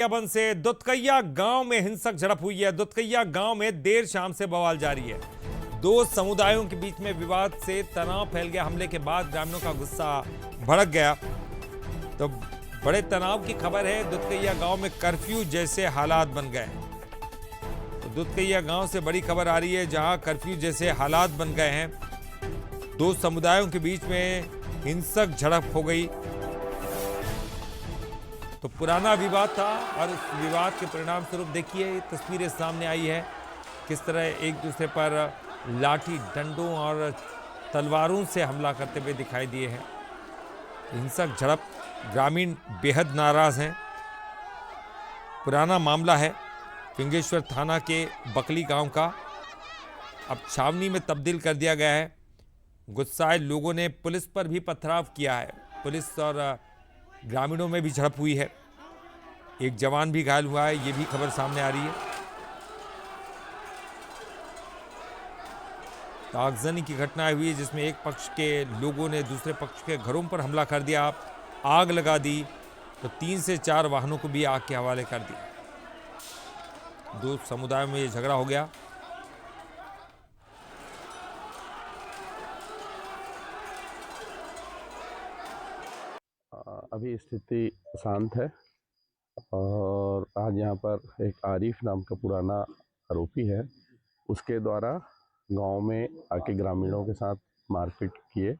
बंद से दुधकैया गांव में हिंसक झड़प हुई है। दुधकैया गांव में देर शाम से बवाल जारी है। दो समुदायों के बीच में विवाद से तनाव फैल गया। हमले के बाद ग्रामीणों का गुस्सा भड़क गया। तो बड़े तनाव की खबर है, दुधकैया गांव में कर्फ्यू जैसे हालात बन गए। तो दुधकैया गांव से बड़ी खबर आ रही है, जहां कर्फ्यू जैसे हालात बन गए हैं। दो समुदायों के बीच में हिंसक झड़प हो गई। तो पुराना विवाद था और उस विवाद के परिणाम स्वरूप देखिए तस्वीरें सामने आई है, किस तरह एक दूसरे पर लाठी डंडों और तलवारों से हमला करते हुए दिखाई दिए हैं। हिंसक झड़प, ग्रामीण बेहद नाराज हैं। पुराना मामला है फिंगेश्वर थाना के बकली गांव का, अब छावनी में तब्दील कर दिया गया है। गुस्साए लोगों ने पुलिस पर भी पथराव किया है। पुलिस और ग्रामीणों में भी झड़प हुई है। एक जवान भी घायल हुआ है, ये भी खबर सामने आ रही है। आगजनी की घटनाएं हुई जिसमें एक पक्ष के लोगों ने दूसरे पक्ष के घरों पर हमला कर दिया, आग लगा दी। तो 3 से 4 वाहनों को भी आग के हवाले कर दिया। दो समुदायों में ये झगड़ा हो गया। अभी स्थिति शांत है और आज यहाँ पर एक आरिफ नाम का पुराना आरोपी है, उसके द्वारा गांव में आके ग्रामीणों के साथ मारपीट किए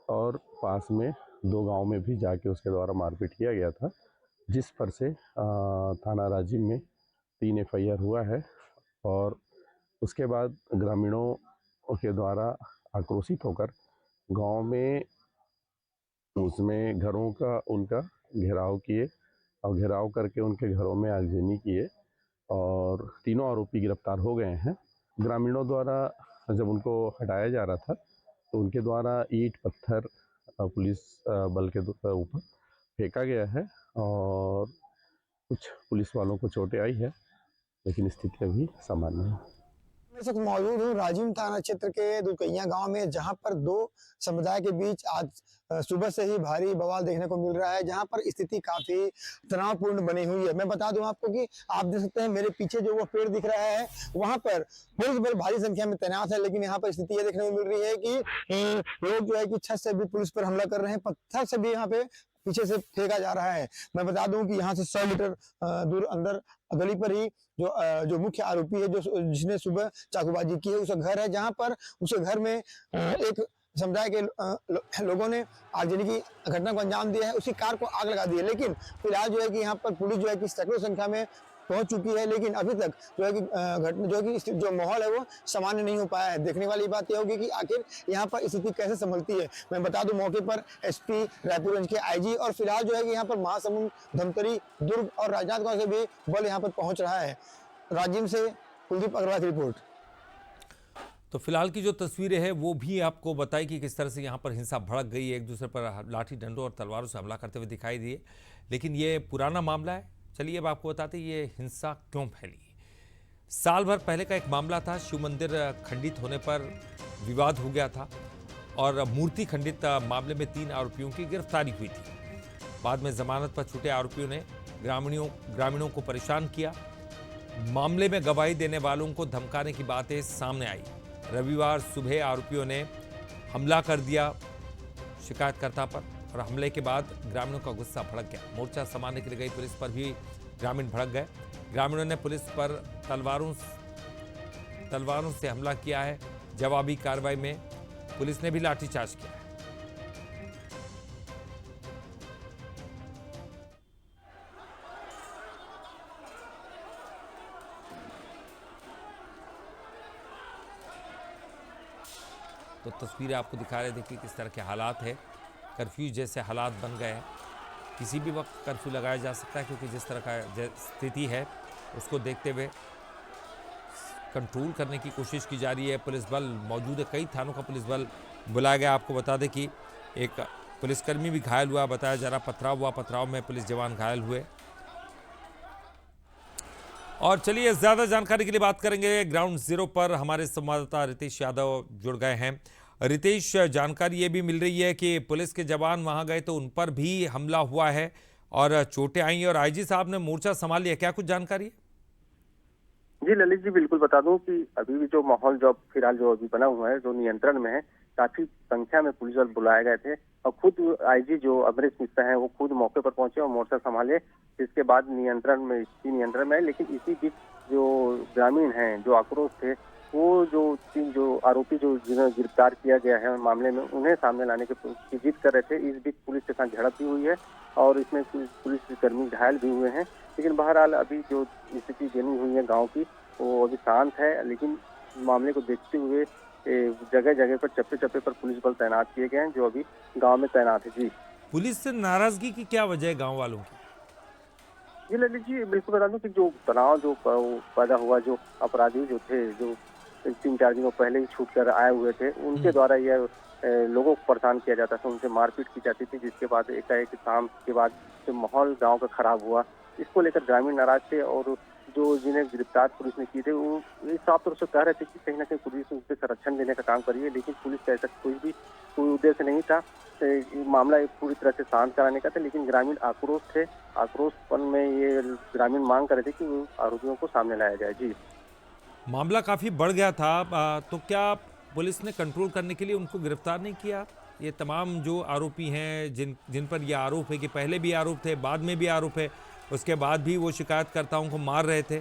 और पास में 2 गांव में भी जाके उसके द्वारा मारपीट किया गया था, जिस पर से थाना राजिम में 3 FIR हुआ है। और उसके बाद ग्रामीणों के द्वारा आक्रोशित होकर गांव में उसमें घरों का उनका घेराव किए और घेराव करके उनके घरों में आगजनी किए और तीनों आरोपी गिरफ्तार हो गए हैं। ग्रामीणों द्वारा जब उनको हटाया जा रहा था तो उनके द्वारा ईंट पत्थर पुलिस बल के ऊपर फेंका गया है और कुछ पुलिस वालों को चोटें आई है, लेकिन स्थिति अभी सामान्य है। मैं इस वक्त मौजूद हूँ राजिम थाना क्षेत्र के दुधकैया गांव में, जहां पर 2 समुदाय के बीच आज सुबह से ही भारी बवाल देखने को मिल रहा है, जहां पर स्थिति काफी तनावपूर्ण बनी हुई है। मैं बता दूं आपको कि आप देख सकते हैं मेरे पीछे जो वो पेड़ दिख रहा है, वहां पर पुलिस बल भारी संख्या में तैनात है, लेकिन यहाँ पर स्थिति ये देखने को मिल रही है कि लोग जो है कि छत से भी पुलिस पर हमला कर रहे हैं, पत्थर से भी यहाँ पे पीछे से फेंका जा रहा है। मैं बता दूं कि यहाँ से 100 मीटर दूर अंदर गली पर ही जो मुख्य आरोपी है, जो जिसने सुबह चाकूबाजी की है, उसका घर है, जहां पर उसके घर में एक समुदाय के लोगों ने आगजनी की घटना को अंजाम दिया है। उसी कार को आग लगा दी है, लेकिन फिलहाल जो है कि यहाँ पर पुलिस जो है कि सैकड़ों संख्या में पहुंच चुकी है, लेकिन अभी तक जो है कि घटना जो है कि जो माहौल है वो सामान्य नहीं हो पाया है। देखने वाली बात यह होगी कि आखिर यहाँ पर स्थिति कैसे संभलती है। मैं बता दूं मौके पर SP रायपुरगंज के IG और फिलहाल जो है कि यहाँ पर महासमुंद, धमतरी, दुर्ग और राजनांदगांव से भी बल यहाँ पर पहुंच रहा है। राजिम से कुलदीप अग्रवाल की रिपोर्ट। तो फिलहाल की जो तस्वीरें हैं वो भी आपको बताई कि किस तरह से यहाँ पर हिंसा भड़क गई है, एक दूसरे पर लाठी डंडों और तलवारों से हमला करते हुए दिखाई दिए। लेकिन ये पुराना मामला है। चलिए अब आपको बताते हैं ये हिंसा क्यों फैली। साल भर पहले का एक मामला था। शिव मंदिर खंडित होने पर विवाद हो गया था और मूर्ति खंडित मामले में 3 आरोपियों की गिरफ्तारी हुई थी। बाद में जमानत पर छूटे आरोपियों ने ग्रामीणों को परेशान किया। मामले में गवाही देने वालों को धमकाने की बातें सामने आई। रविवार सुबह आरोपियों ने हमला कर दिया शिकायतकर्ता पर और हमले के बाद ग्रामीणों का गुस्सा भड़क गया। मोर्चा संभालने के लिए गई पुलिस पर भी ग्रामीण भड़क गए। ग्रामीणों ने पुलिस पर तलवारों से हमला किया है। जवाबी कार्रवाई में पुलिस ने भी लाठीचार्ज किया है। तो तस्वीरें आपको दिखा रहे थे कि किस तरह के हालात है। कर्फ्यू जैसे हालात बन गए हैं। किसी भी वक्त कर्फ्यू लगाया जा सकता है, क्योंकि जिस तरह का स्थिति है उसको देखते हुए कंट्रोल करने की कोशिश की जा रही है। पुलिस बल मौजूद है, कई थानों का पुलिस बल बुलाया गया। आपको बता दें कि एक पुलिसकर्मी भी घायल हुआ, बताया जा रहा। पथराव हुआ, पथराव में पुलिस जवान घायल हुए। और चलिए ज़्यादा जानकारी के लिए बात करेंगे। ग्राउंड जीरो पर हमारे संवाददाता रितेश यादव जुड़ गए हैं। रितेश, जानकारी ये भी मिल रही है कि पुलिस के जवान वहां गए तो उन पर भी हमला हुआ है और चोटें आई और आईजी साहब ने मोर्चा संभाल लिया, क्या कुछ जानकारी है? जी ललित जी, बिल्कुल बता दूं कि अभी भी जो माहौल जो फिलहाल जो अभी बना हुआ है, जो नियंत्रण में है। काफी संख्या में पुलिस बल बुलाए गए थे और खुद आईजी जो अमरीश मिश्रा हैं वो खुद मौके पर पहुंचे और मोर्चा संभाले। इसके बाद नियंत्रण में है। लेकिन इसी बीच जो ग्रामीण हैं, जो आक्रोश थे, वो जो आरोपी जो जिन्हें गिरफ्तार किया गया है मामले में, उन्हें सामने लाने की जिद कर रहे थे। इस बीच पुलिस के साथ झड़प भी हुई है और इसमें पुलिस कर्मी घायल भी हुए हैं। लेकिन बहरहाल अभी जो स्थिति बनी हुई है गांव की, वो अभी शांत है। लेकिन मामले को देखते हुए जगह जगह पर चप्पे पर पुलिस बल तैनात किए गए हैं, जो अभी गांव में तैनात है। जी, पुलिस से नाराजगी की क्या वजह है गांव वालों की? जी ललित जी, बिल्कुल बता दूं कि जो तनाव जो पैदा हुआ, जो अपराधी जो थे, जो 3-4 दिनों पहले ही छूट कर आए हुए थे, उनके द्वारा यह लोगों को परेशान किया जाता था, उनसे मारपीट की जाती थी। जिसके बाद एकाएक शाम के बाद जो माहौल गांव का खराब हुआ, इसको लेकर ग्रामीण नाराज थे और जो जिन्हें गिरफ्तार पुलिस ने किए थे, वो साफ तौर से कह रहे थे कि कहीं ना कहीं पुलिस उनसे संरक्षण देने का काम करिए। लेकिन पुलिस का ऐसा कोई उद्देश्य नहीं था। मामला पूरी तरह से शांत कराने का था। लेकिन ग्रामीण आक्रोश थे, आक्रोशपन में ये ग्रामीण मांग कर रहे थे कि वो आरोपियों को सामने लाया जाए। जी, मामला काफी बढ़ गया था, तो क्या पुलिस ने कंट्रोल करने के लिए उनको गिरफ्तार नहीं किया? ये तमाम जो आरोपी हैं, जिन पर यह आरोप है कि पहले भी आरोप थे, बाद में भी आरोप है, उसके बाद भी वो शिकायतकर्ताओं को मार रहे थे।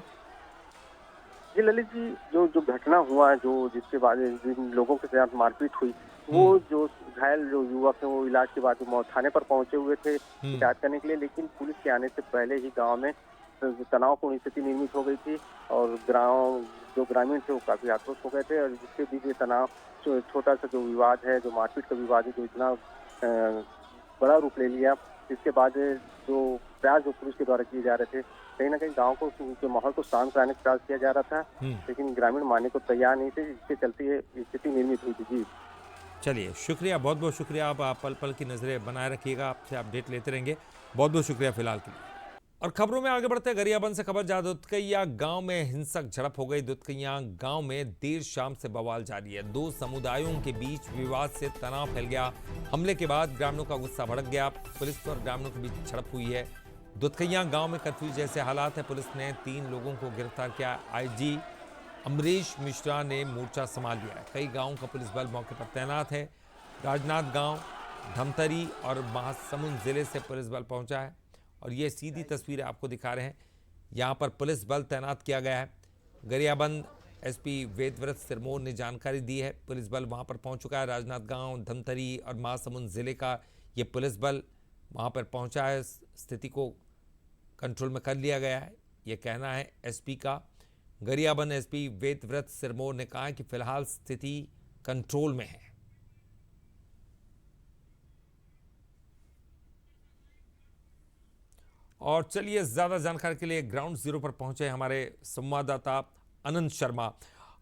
जी ललित जी, जो घटना हुआ, जिसके बाद जिन लोगों के साथ मारपीट हुई, वो जो घायल जो युवक है, वो इलाज के बाद थाने पर पहुंचे हुए थे शिकायत करने के लिए। लेकिन पुलिस के आने से पहले ही गांव में तनावपूर्ण स्थिति निर्मित हो गई थी और जो ग्रामीण थे वो काफी आक्रोश हो गए थे। और जिसके बीच ये तनाव, छोटा सा जो विवाद है, जो मारपीट का विवाद है, जो इतना बड़ा रूप ले लिया, इसके बाद जो प्रयास जो पुलिस के द्वारा किए जा रहे थे, कहीं ना कहीं गांव को के माहौल को शांत कराने का प्रयास किया जा रहा था। लेकिन ग्रामीण मानने को तैयार नहीं थे, जिसके चलते ये स्थिति निर्मित हुई थी। जी, चलिए, शुक्रिया, बहुत बहुत शुक्रिया। आप पल पल की नज़रें बनाए रखिएगा, आपसे अपडेट लेते रहेंगे। बहुत बहुत शुक्रिया फिलहाल के लिए। और खबरों में आगे बढ़ते हैं, गरियाबंद से खबर। जहां दुधकैया गांव में हिंसक झड़प हो गई। दुधकैया गांव में देर शाम से बवाल जारी है। दो समुदायों के बीच विवाद से तनाव फैल गया। हमले के बाद ग्रामीणों का गुस्सा भड़क गया। पुलिस और ग्रामीणों के बीच झड़प हुई है। दुधकैया गांव में कर्फ्यू जैसे हालात है। पुलिस ने 3 लोगों को गिरफ्तार किया। आईजी अमरीश मिश्रा ने मोर्चा संभाल लिया है। कई गाँव का पुलिस बल मौके पर तैनात है। राजनांदगांव, धमतरी और महासमुंद जिले से पुलिस बल पहुंचा है और ये सीधी तस्वीरें आपको दिखा रहे हैं। यहाँ पर पुलिस बल तैनात किया गया है। गरियाबंद एसपी वेदव्रत सिरमौर ने जानकारी दी है। पुलिस बल वहाँ पर पहुँच चुका है। राजनांदगांव, धमतरी और महासमुंद जिले का ये पुलिस बल वहाँ पर पहुँचा है। स्थिति को कंट्रोल में कर लिया गया है, ये कहना है एसपी का। गरियाबंद एसपी वेदव्रत सिरमौर ने कहा है कि फिलहाल स्थिति कंट्रोल में है। और चलिए, ज्यादा जानकारी के लिए ग्राउंड जीरो पर पहुंचे हमारे संवाददाता अनंत शर्मा।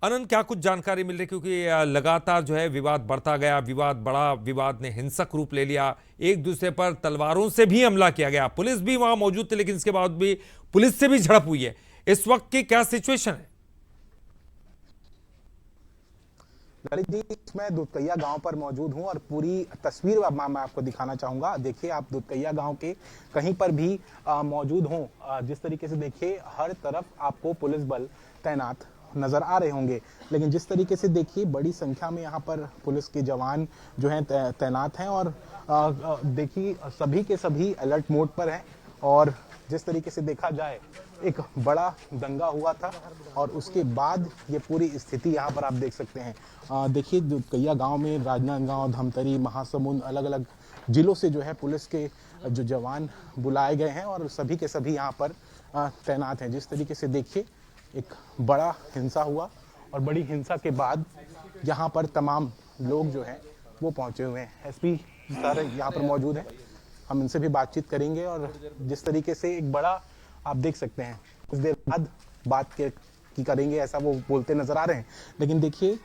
अनंत, क्या कुछ जानकारी मिल रही, क्योंकि लगातार जो है विवाद बढ़ता गया, विवाद ने हिंसक रूप ले लिया। एक दूसरे पर तलवारों से भी हमला किया गया। पुलिस भी वहां मौजूद थी, लेकिन इसके बाद भी पुलिस से भी झड़प हुई है। इस वक्त की क्या सिचुएशन है? ललित जी, मैं दुधकैया गांव पर मौजूद हूं और पूरी तस्वीर मैं आपको दिखाना चाहूंगा। देखिए, आप दुधकैया गांव के कहीं पर भी मौजूद हों, जिस तरीके से देखिए हर तरफ आपको पुलिस बल तैनात नजर आ रहे होंगे। लेकिन जिस तरीके से देखिए बड़ी संख्या में यहाँ पर पुलिस के जवान जो हैं तैनात हैं और देखिए सभी के सभी अलर्ट मोड पर हैं। और जिस तरीके से देखा जाए, एक बड़ा दंगा हुआ था और उसके बाद ये पूरी स्थिति यहाँ पर आप देख सकते हैं। देखिए, दुधकैया गांव में राजनांदगांव, धमतरी, महासमुंद अलग अलग जिलों से जो है पुलिस के जो जवान बुलाए गए हैं और सभी के सभी यहाँ पर तैनात हैं। जिस तरीके से देखिए एक बड़ा हिंसा हुआ और बड़ी हिंसा के बाद यहाँ पर तमाम लोग जो हैं वो पहुँचे हुए हैं। एसपी सर यहाँ पर मौजूद हैं, हम इनसे भी बातचीत करेंगे। और जिस तरीके से एक बड़ा आप देख सकते हैं, कुछ देर बाद बात की करेंगे ऐसा वो बोलते नजर आ रहे हैं। लेकिन देखिए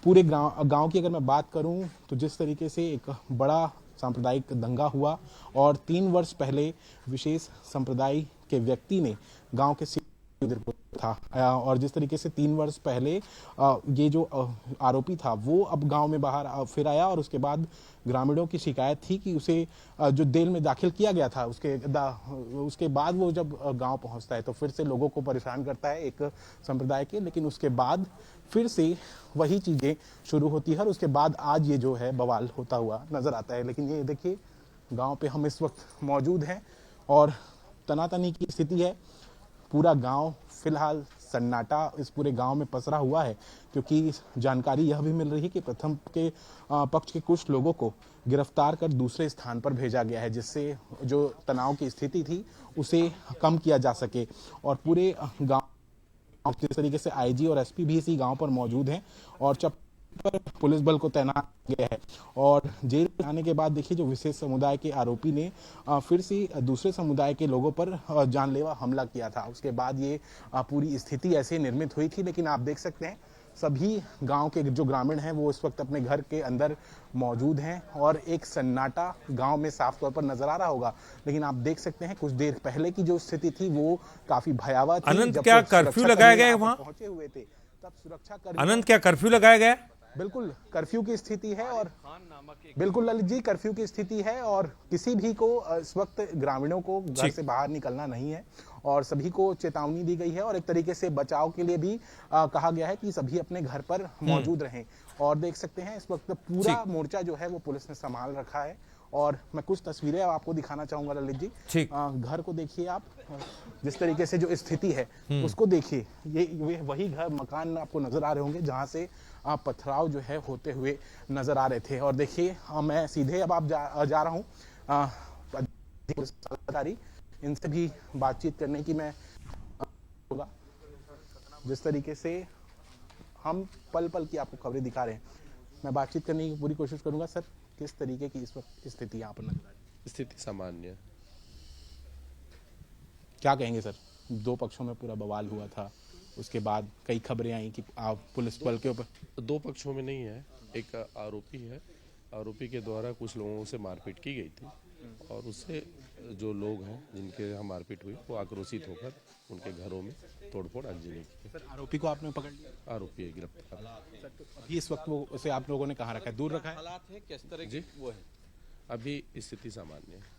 पूरे गांव की अगर मैं बात करूं तो जिस तरीके से एक बड़ा सांप्रदायिक दंगा हुआ और 3 वर्ष पहले विशेष संप्रदाय के व्यक्ति ने गांव के था। और जिस तरीके से 3 वर्ष पहले ये जो आरोपी था वो अब गांव में बाहर फिर आया और उसके बाद ग्रामीणों की शिकायत थी कि उसे जो जेल में दाखिल किया गया था उसके बाद वो जब गांव पहुंचता है तो फिर से लोगों को परेशान करता है एक संप्रदाय के, लेकिन उसके बाद फिर से वही चीज़ें शुरू होती है और उसके बाद आज ये जो है बवाल होता हुआ नजर आता है। लेकिन ये देखिए गांव पे हम इस वक्त मौजूद हैं और तनातनी की स्थिति है। पूरा गांव फिलहाल सन्नाटा इस पूरे गांव में पसरा हुआ है, क्योंकि जानकारी यह भी मिल रही है कि प्रथम के पक्ष के कुछ लोगों को गिरफ्तार कर दूसरे स्थान पर भेजा गया है, जिससे जो तनाव की स्थिति थी उसे कम किया जा सके। और पूरे गांव जिस तरीके से आईजी और एसपी भी इसी गांव पर मौजूद हैं और जब पर पुलिस बल को तैनात किया है। और जेल में आने के बाद देखिए जो विशेष समुदाय के आरोपी ने फिर से दूसरे समुदाय के लोगों पर जानलेवा हमला किया था। उसके बाद ये पूरी स्थिति ऐसे निर्मित हुई थी। लेकिन आप देख सकते हैं सभी गांव के जो ग्रामीण हैं वो इस वक्त अपने घर के अंदर मौजूद हैं और एक सन्नाटा गांव में साफ तौर पर नजर आ रहा होगा। लेकिन आप देख सकते हैं कुछ देर पहले की जो स्थिति थी वो काफी भयावह थी। अनंत, क्या कर्फ्यू लगाया गया है वहां? पहुंचे हुए थे तब सुरक्षा अनंत, क्या कर्फ्यू लगाया गया? बिल्कुल कर्फ्यू की स्थिति है और बिल्कुल ललित जी कर्फ्यू की स्थिति है और किसी भी को इस वक्त ग्रामीणों को घर से बाहर निकलना नहीं है और सभी को चेतावनी दी गई है और एक तरीके से बचाव के लिए भी कहा गया है कि सभी अपने घर पर मौजूद रहें। और देख सकते हैं इस वक्त पूरा मोर्चा जो है वो पुलिस ने संभाल रखा है और मैं कुछ तस्वीरें आपको दिखाना चाहूंगा ललित जी। घर को देखिए आप, जिस तरीके से जो स्थिति है उसको देखिए। ये वही घर मकान आपको नजर आ रहे होंगे जहां से पथराव जो है होते हुए नजर आ रहे थे। और देखिए मैं सीधे अब आप जा रहा हूँ अधिकारी, इनसे भी बातचीत करने की मैं होगा। जिस तरीके से हम पल पल की आपको खबरें दिखा रहे हैं, मैं बातचीत करने की पूरी कोशिश करूंगा। सर, किस तरीके की इस वक्त स्थिति यहाँ पर नजर आ रही है? स्थिति सामान्य। क्या कहेंगे सर? 2 पक्षों में पूरा बवाल हुआ था, उसके बाद कई खबरें आई कि आप पुलिस बल के ऊपर 2 पक्षों में नहीं है, एक आरोपी है। आरोपी के द्वारा कुछ लोगों से मारपीट की गई थी और उससे जो लोग हैं जिनके यहाँ मारपीट हुई वो आक्रोशित होकर उनके घरों में तोड़फोड़ आगजनी की। सर, आरोपी को आपने पकड़ लिया? आरोपी है गिरफ्तार। सर, तो अभी इस वक्त वो उसे आप लोगों ने कहाँ रखा है? दूर रखा है? हालात है किस तरह जी? की वो है? अभी स्थिति सामान्य है।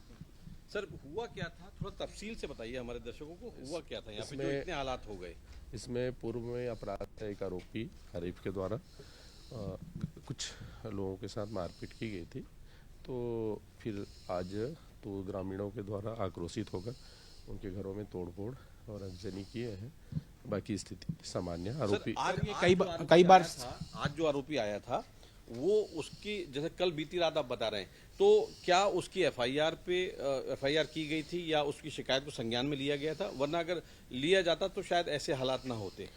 सर, हुआ क्या था, थोड़ा तफसील से बताइए हमारे दर्शकों को। हुआ क्या था यहाँ पे जो इतने हालात हो गए? इसमें पूर्व में अपराध एक आरोपी हरीफ के द्वारा कुछ लोगों के साथ मारपीट की गई थी, तो फिर आज तो ग्रामीणों के द्वारा आक्रोशित होकर उनके घरों में तोड़फोड़ और आगजनी किए हैं। बाकी स्थिति सामान्य। आरोपी कई बार आज जो आरोपी आया था वो उसकी, जैसे कल बीती रात आप बता रहे हैं, तो क्या उसकी एफआईआर की गई थी या उसकी शिकायत को संज्ञान में लिया गया था? वरना अगर लिया जाता तो शायद ऐसे हालात ना होते।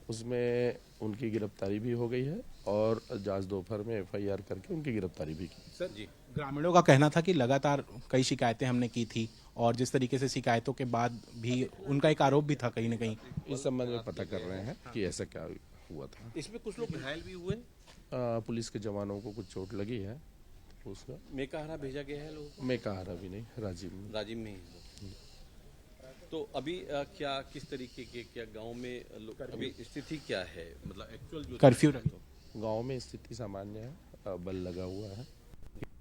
उसमें उनकी गिरफ्तारी भी हो गई है और जांच दोपहर में एफआईआर करके उनकी गिरफ्तारी भी की। सर जी, ग्रामीणों का कहना था कि लगातार कई शिकायतें हमने की थी और जिस तरीके से शिकायतों के बाद भी उनका एक आरोप भी था कहीं ना कहीं। इस संबंध में पता कर रहे हैं कि ऐसा क्या हुआ था। इसमें कुछ लोग घायल भी हुए। पुलिस के जवानों को कुछ चोट लगी है। उसका मेकाहारा भेजा गया है लोगों को? मेकाहारा भी नहीं, राजीव में ही। तो अभी क्या किस तरीके के, क्या गांव में अभी स्थिति क्या है, मतलब एक्चुअल जो कर्फ्यू गांव में स्थिति सामान्य है, बल लगा हुआ है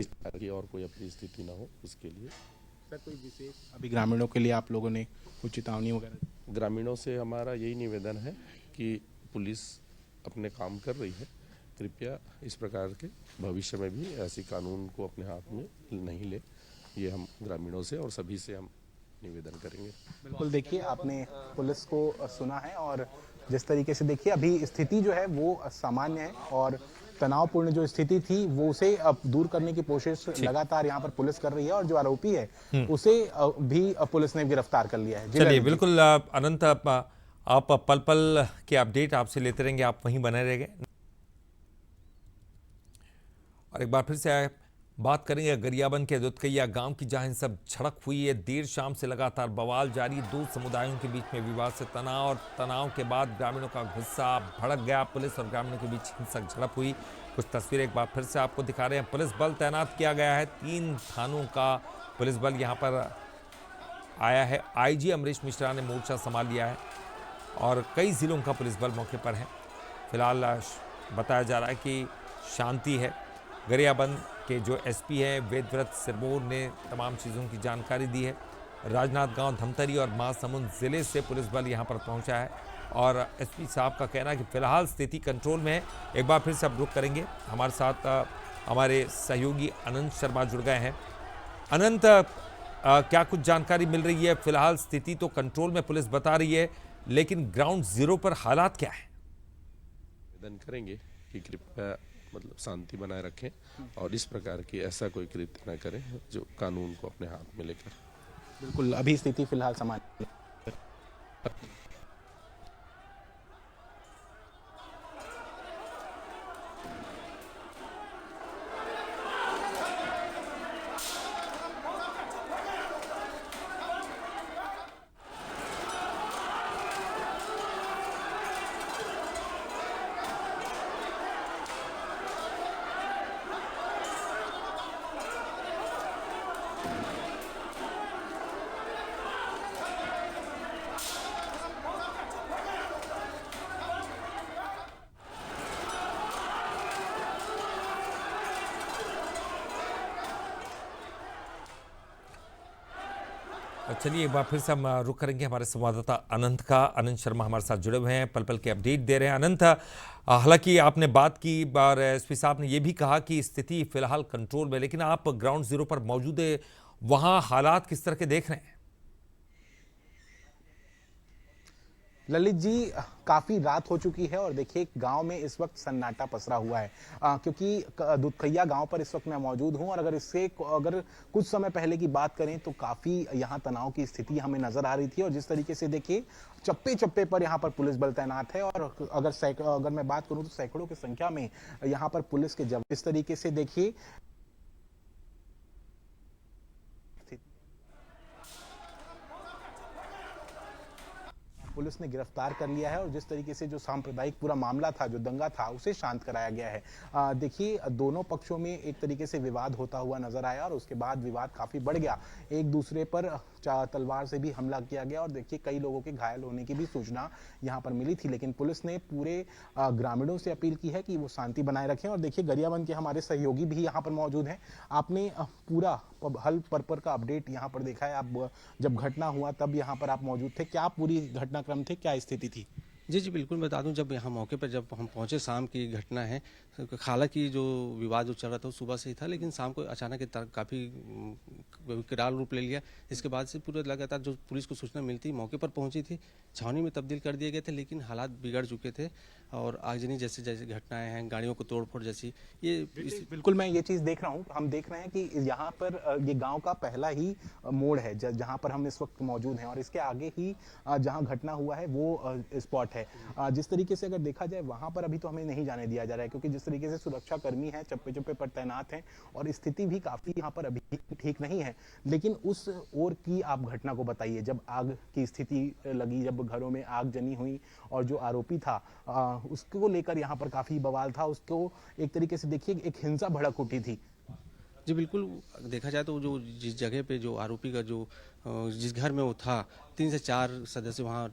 इस तरह की और कोई अपनी स्थिति ना हो उसके लिए। सर, कोई विशेष अभी ग्रामीणों के लिए आप लोगों ने कुछ चेतावनी वगैरह? ग्रामीणों से हमारा यही निवेदन है कि पुलिस अपने काम कर रही है, कृपया इस प्रकार के भविष्य में भी ऐसी कानून को अपने हाथ में नहीं ले, ये हम ग्रामीणों से और सभी से हम निवेदन करेंगे। बिल्कुल, देखिए आपने पुलिस को सुना है और जिस तरीके से देखिए अभी स्थिति जो है वो सामान्य है और तनावपूर्ण जो स्थिति थी वो उसे अब दूर करने की कोशिश लगातार यहाँ पर पुलिस कर रही है और जो आरोपी है उसे भी पुलिस ने गिरफ्तार कर लिया है। चलिए, बिल्कुल अनंत, आप पल पल के अपडेट आपसे लेते रहेंगे, आप वहीं बने रहेंगे। और एक बार फिर से बात करेंगे गरियाबंद के दुधकैया गांव की, जहां इन सब झड़प हुई है। देर शाम से लगातार बवाल जारी, 2 समुदायों के बीच में विवाद से तनाव और तनाव के बाद ग्रामीणों का गुस्सा भड़क गया। पुलिस और ग्रामीणों के बीच हिंसक झड़प हुई। कुछ तस्वीरें एक बार फिर से आपको दिखा रहे हैं। पुलिस बल तैनात किया गया है, 3 थानों का पुलिस बल यहाँ पर आया है। आईजी अमरीश मिश्रा ने मोर्चा संभाल लिया है और कई जिलों का पुलिस बल मौके पर है। फिलहाल बताया जा रहा है कि शांति है। गरियाबंद के जो एसपी हैं वेदव्रत सिरमौर ने तमाम चीज़ों की जानकारी दी है। राजनांदगांव, धमतरी और महासमुंद जिले से पुलिस बल यहां पर पहुंचा है और एसपी साहब का कहना है कि फिलहाल स्थिति कंट्रोल में है। एक बार फिर से अब रुक करेंगे, हमारे साथ हमारे सहयोगी अनंत शर्मा जुड़ गए हैं। अनंत, क्या कुछ जानकारी मिल रही है? फिलहाल स्थिति तो कंट्रोल में पुलिस बता रही है, लेकिन ग्राउंड जीरो पर हालात क्या है? निवेदन करेंगे कि कृपया मतलब शांति बनाए रखें और इस प्रकार की ऐसा कोई कृत्य न करें जो कानून को अपने हाथ में लेकर। बिल्कुल, अभी स्थिति फिलहाल सामान्य है। चलिए एक बार फिर से हम रुक करेंगे हमारे संवाददाता अनंत का। अनंत शर्मा हमारे साथ जुड़े हुए हैं, पल पल के अपडेट दे रहे हैं। अनंत, हालांकि आपने बात की और एसपी साहब ने यह भी कहा कि स्थिति फिलहाल कंट्रोल में, लेकिन आप ग्राउंड जीरो पर मौजूद है, वहां हालात किस तरह के देख रहे हैं? ललित जी, काफी रात हो चुकी है और देखिए गांव में इस वक्त सन्नाटा पसरा हुआ है, क्योंकि दुधकैया गांव पर इस वक्त मैं मौजूद हूं और अगर कुछ समय पहले की बात करें तो काफी यहां तनाव की स्थिति हमें नजर आ रही थी। और जिस तरीके से देखिए चप्पे चप्पे पर यहां पर पुलिस बल तैनात है और अगर मैं बात करूं तो सैकड़ों की संख्या में यहां पर पुलिस के जवान, इस तरीके से देखिए पुलिस ने गिरफ्तार कर लिया है और जिस तरीके से जो सांप्रदायिक पूरा मामला था, जो दंगा था, उसे शांत कराया गया है। देखिए दोनों पक्षों में एक तरीके से विवाद होता हुआ नजर आया और उसके बाद विवाद काफी बढ़ गया, एक दूसरे पर तलवार से भी हमला किया गया और देखिए कई लोगों के घायल होने की भी सूचना यहां पर मिली थी। लेकिन पुलिस ने पूरे ग्रामीणों से अपील की है कि वो शांति बनाए रखें। और देखिए गरियाबंद के हमारे सहयोगी भी यहाँ पर मौजूद हैं। आपने पूरा हल पर का अपडेट यहाँ पर देखा है। आप जब घटना हुआ तब यहाँ पर आप मौजूद थे, क्या पूरी घटनाक्रम थे, क्या स्थिति थी? जी बिल्कुल बता दूं, जब यहाँ मौके पर जब हम पहुंचे, शाम की घटना है। हालांकि जो विवाद जो चल रहा था वो सुबह से ही था, लेकिन शाम को अचानक काफ़ी विकराल रूप ले लिया। इसके बाद से पूरे लगातार जो पुलिस को सूचना मिलती मौके पर पहुंची थी, छावनी में तब्दील कर दिए गए थे, लेकिन हालात बिगड़ चुके थे और आगजनी जैसे जैसे घटनाएं हैं, गाड़ियों को तोड़फोड़ जैसी, ये बिल्कुल मैं ये चीज़ देख रहा हूँ। हम देख रहे हैं कि यहाँ पर ये गाँव का पहला ही मोड़ है जहाँ पर हम इस वक्त मौजूद हैं और इसके आगे ही जहाँ घटना हुआ है वो स्पॉट है। जिस तरीके से अगर देखा जाए वहां पर अभी तो हमें नहीं जाने दिया जा रहा है, क्योंकि जिस तरीके से सुरक्षा कर्मी हैं, चप्पे चप्पे पर तैनात हैं और स्थिति भी काफी यहाँ पर अभी ठीक नहीं है। लेकिन उस ओर की आप घटना को बताइए, जब आग की स्थिति लगी, जब घरों में आग जनी हुई और जो आरोपी था उसको लेकर यहाँ पर काफी बवाल था, उसको एक तरीके से देखिए एक हिंसा भड़क उठी थी। जी बिल्कुल, देखा जाए तो जो जिस जगह पे जो आरोपी का जो जिस घर में वो था, 3 से 4 सदस्य वहाँ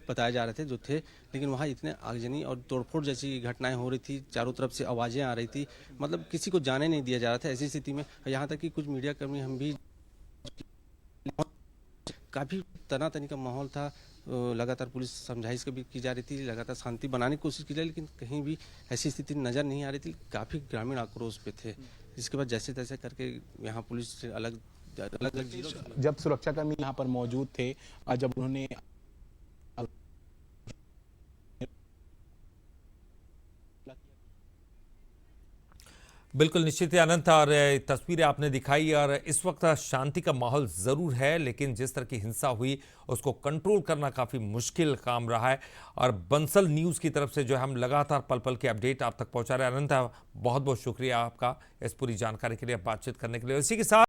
बताए जा रहे थे जो थे, लेकिन वहाँ इतने आगजनी और तोड़फोड़ जैसी घटनाएं हो रही थी, चारों तरफ से आवाज़ें आ रही थी, मतलब किसी को जाने नहीं दिया जा रहा था। ऐसी स्थिति में यहाँ तक कि कुछ मीडिया कर्मी हम भी, काफ़ी तनातनी का माहौल था। लगातार पुलिस समझाइश भी की जा रही थी, लगातार शांति बनाने की कोशिश की जा रही, लेकिन कहीं भी ऐसी स्थिति नज़र नहीं आ रही थी। काफ़ी ग्रामीण आक्रोश पे थे, जिसके बाद जैसे तैसे करके यहाँ पुलिस से अलग जब सुरक्षाकर्मी यहाँ पर मौजूद थे, जब उन्होंने बिल्कुल निश्चित है अनंत, और तस्वीरें आपने दिखाई और इस वक्त शांति का माहौल ज़रूर है, लेकिन जिस तरह की हिंसा हुई उसको कंट्रोल करना काफ़ी मुश्किल काम रहा है। और बंसल न्यूज़ की तरफ से जो है हम लगातार पल पल के अपडेट आप तक पहुंचा रहे हैं। अनंत, बहुत बहुत शुक्रिया आपका इस पूरी जानकारी के लिए, बातचीत करने के लिए। इसी के साथ